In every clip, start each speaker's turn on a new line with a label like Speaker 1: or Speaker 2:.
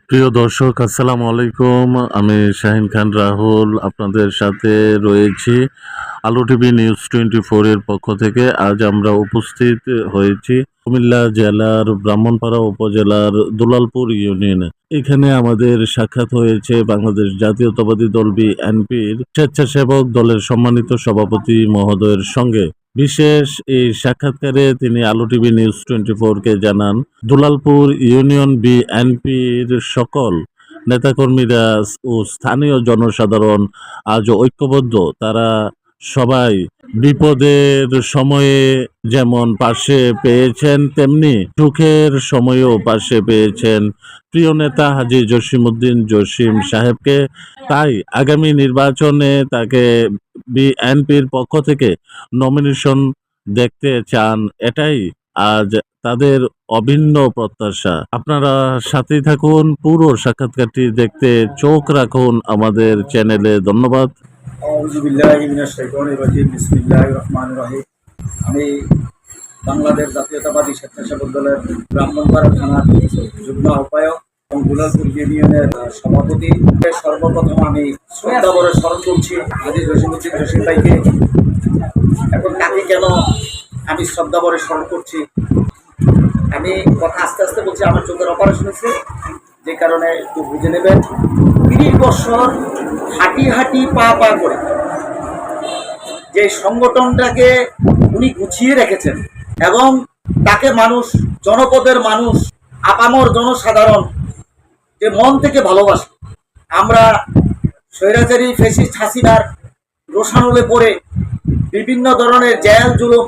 Speaker 1: প্রিয় দর্শক, আসসালামু আলাইকুম। আমি শাহিন খান রাহুল আপনাদের সাথে রয়েছি আলো টিভি নিউজ 24 এর পক্ষ থেকে। আজ আমরা উপস্থিত হয়েছি কুমিল্লা জেলার ব্রাহ্মণপাড়া উপজেলার দুলালপুর ইউনিয়নে। এখানে আমাদের সাক্ষাৎ হয়েছে বাংলাদেশ জাতীয়তাবাদী দল বিএনপির স্বেচ্ছাসেবক দলের সম্মানিত সভাপতি মহোদয়ের সঙ্গে। বিশেষ এই সাক্ষাৎকারে তিনি আলো টিভি নিউজ 24 কে জানান, দুলালপুর ইউনিয়ন বিএনপির সকল নেতাকর্মীরা ও স্থানীয় জনসাধারণ আজ ঐক্যবদ্ধ। তারা সবাই বিপদের সময়ে যেমন পাশে পেয়েছেন, তেমনি সুখের সময়েও পাশে পেয়েছেন প্রিয় নেতা হাজী জসিমউদ্দিন জসিম সাহেবকে। তাই আগামী নির্বাচনে তাকে বিএনপির পক্ষ থেকে নমিনেশন দেখতে চান, এটাই আজ তাদের অভিন্ন প্রত্যাশা। আপনারা সাথেই থাকুন, পুরো সাক্ষাৎকারটি দেখতে চোখ রাখুন আমাদের চ্যানেলে। ধন্যবাদ।
Speaker 2: আমি বাংলাদেশ জাতীয়তাবাদী স্বেচ্ছাসেবক দলের ব্রাহ্মণপাড়া থানার যুগ্ম আহ্বায়ক এবং দুলালপুর ইউনিয়নের সভাপতি। সর্বপ্রথম আমি শ্রদ্ধা ভরে স্মরণ করছি হাজী জসিমউদ্দিন জসিম ভাইকে। এখন তাকে কেন আমি শ্রদ্ধা ভরে স্মরণ করছি, আমি কথা আস্তে আস্তে বলছি, আমার চোখের অপারেশন হয়েছে, যে কারণে একটু বুঝে নেবেন। 30 বছর হাঁটি হাঁটি পা পা করে যে সংগঠনটাকে উনি গুছিয়ে রেখেছেন এবং তাকে মানুষ, জনপদের মানুষ, আপামর জনসাধারণ যে মন থেকে ভালোবাসে। আমরা স্বৈরাচারী ফ্যাসিস্ট হাসিনার রোষানলে পড়ে বিভিন্ন ধরনের জেল জুলুম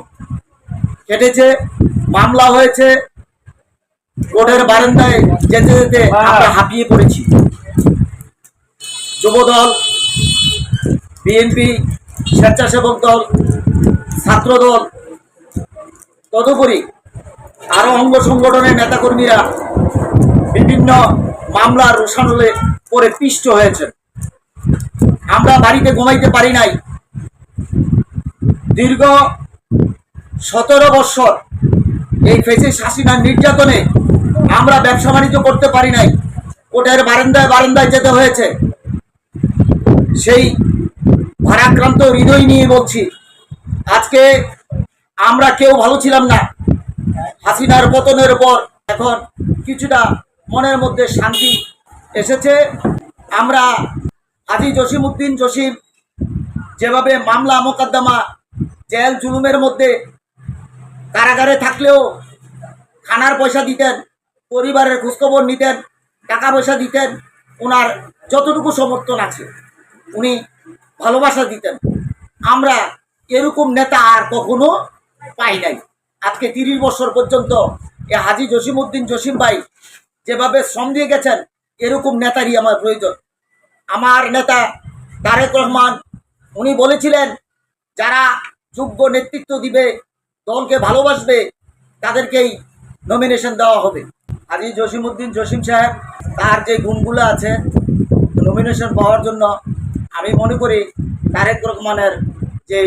Speaker 2: কেটেছে, মামলা হয়েছে, কোর্টের বারান্দায় যেতে যেতে আমরা হাঁপিয়ে পড়েছি। যুবদল, বিএনপি, স্বেচ্ছাসেবক দল, ছাত্রদল, তদুপরি আরো অঙ্গ সংগঠনের নেতাকর্মীরা বিভিন্ন মামলার রোষানলে পরে পিষ্ট হয়েছে। আমরা বাড়িতে ঘুমাইতে পারি নাই। দীর্ঘ 17 বছর এই ফ্যাসিস্ট হাসিনার নির্যাতনে আমরা ব্যবসা বাণিজ্য করতে পারি নাই, কোর্টের বারান্দায় বারান্দায় যেতে হয়েছে। সেই ভারাক্রান্ত হৃদয় নিয়ে বলছি, আজকে আমরা কেউ ভালো ছিলাম না। হাসিনার পতনের পর এখন কিছুটা মনের মধ্যে শান্তি এসেছে। আমরা হাজী জসিমউদ্দিন জসিম যেভাবে মামলা মোকদ্দমা জেল জুলুমের মধ্যে কারাগারে থাকলেও খানার পয়সা দিতেন, পরিবারের খোঁজখবর নিতেন, টাকা পয়সা দিতেন, ওনার যতটুকু সমর্থন আছে উনি ভালোবাসা দিতেন। আমরা এরকম নেতা আর কখনো পাই নাই। আজকে 30 বছর পর্যন্ত এ হাজী জসিমউদ্দিন জসিম ভাই যেভাবে শ্রম দিয়ে গেছেন, এরকম নেতারই আমার প্রয়োজন। আমার নেতা তারেক রহমান উনি বলেছিলেন, যারা যোগ্য নেতৃত্ব দিবে, দলকে ভালোবাসবে, তাদেরকেই নমিনেশন দেওয়া হবে। হাজী জসিমউদ্দিন জসিম সাহেব তার যে গুণগুলো আছে নমিনেশন পাওয়ার জন্য, আমি মনে করি তারেক রহমানের যে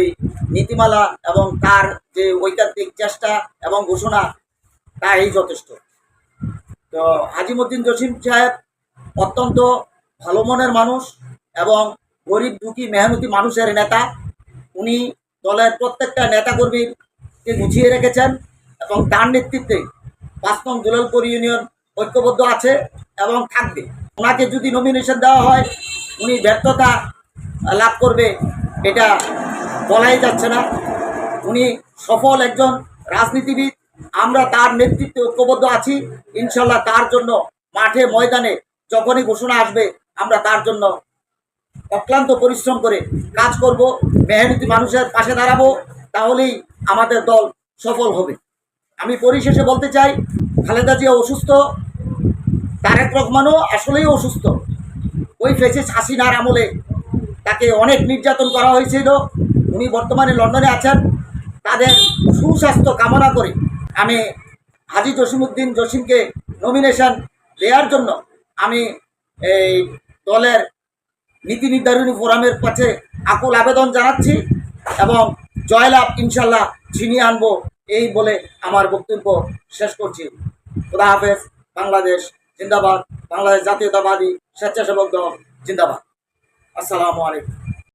Speaker 2: নীতিমালা এবং তার যে ঐকান্তিক চেষ্টা এবং ঘোষণা, তাই যথেষ্ট। তো হাজীউদ্দিন জসিম সাহেব অত্যন্ত ভালো মনের মানুষ এবং গরিব দুঃখী মেহনতি মানুষের নেতা। উনি দলের প্রত্যেকটা নেতাকর্মীকে গুছিয়ে রেখেছেন এবং তার নেতৃত্বে 5 নং দুলালপুর ইউনিয়ন ঐক্যবদ্ধ আছে এবং থাকবে। ওনাকে যদি নমিনেশন দেওয়া হয়, উনি ব্যর্থতা লাভ করবে এটা বলাই যাচ্ছে না। উনি সফল একজন রাজনীতিবিদ। আমরা তার নেতৃত্বে ঐক্যবদ্ধ আছি। ইনশাল্লাহ তার জন্য মাঠে ময়দানে যখনই ঘোষণা আসবে, আমরা তার জন্য অক্লান্ত পরিশ্রম করে কাজ করব, মেহনতি মানুষের পাশে দাঁড়াবো, তাহলেই আমাদের দল সফল হবে। আমি পরিশেষে বলতে চাই, খালেদা জিয়া অসুস্থ, তারেক রহমানও আসলেই অসুস্থ। ওই ফ্যাসিস্ট হাসিনার আমলে তাকে অনেক নির্যাতন করা হয়েছিল। উনি বর্তমানে লন্ডনে আছেন। তাদের সুস্বাস্থ্য কামনা করে আমি হাজী জসিমউদ্দিন জসিমকে নমিনেশন দেওয়ার জন্য আমি এই দলের নীতি নির্ধারণী ফোরামের কাছে আকুল আবেদন জানাচ্ছি এবং জয়লাভ ইনশাল্লাহ ছিনিয়ে আনবো, এই বলে আমার বক্তব্য শেষ করছি। খোদা হাফেজ। বাংলাদেশ জিন্দাবাদ। বাংলাদেশ জাতীয়তাবাদী স্বেচ্ছাসেবক দল জিন্দাবাদ। আসসালামু আলাইকুম।